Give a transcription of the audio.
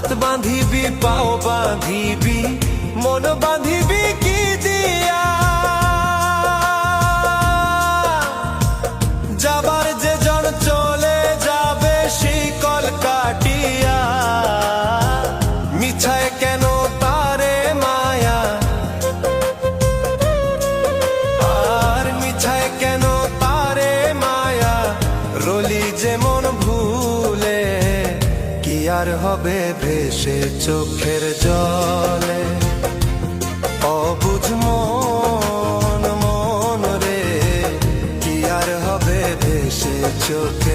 হাত বাঁধিবি পাও বাঁধিবি মন বাঁধিবি কি দিয়া, যাবার যে জন চলে যাবে শিকল কাটিয়া। মিছায় কেন তারে মায়া, আর মিছায় কেন তারে মায়া, রলি যেমন ভুলে কি আর হবে ভেসে চোখের জলে। অবুঝ মন মন রে কি আর হবে ভেসে চোখে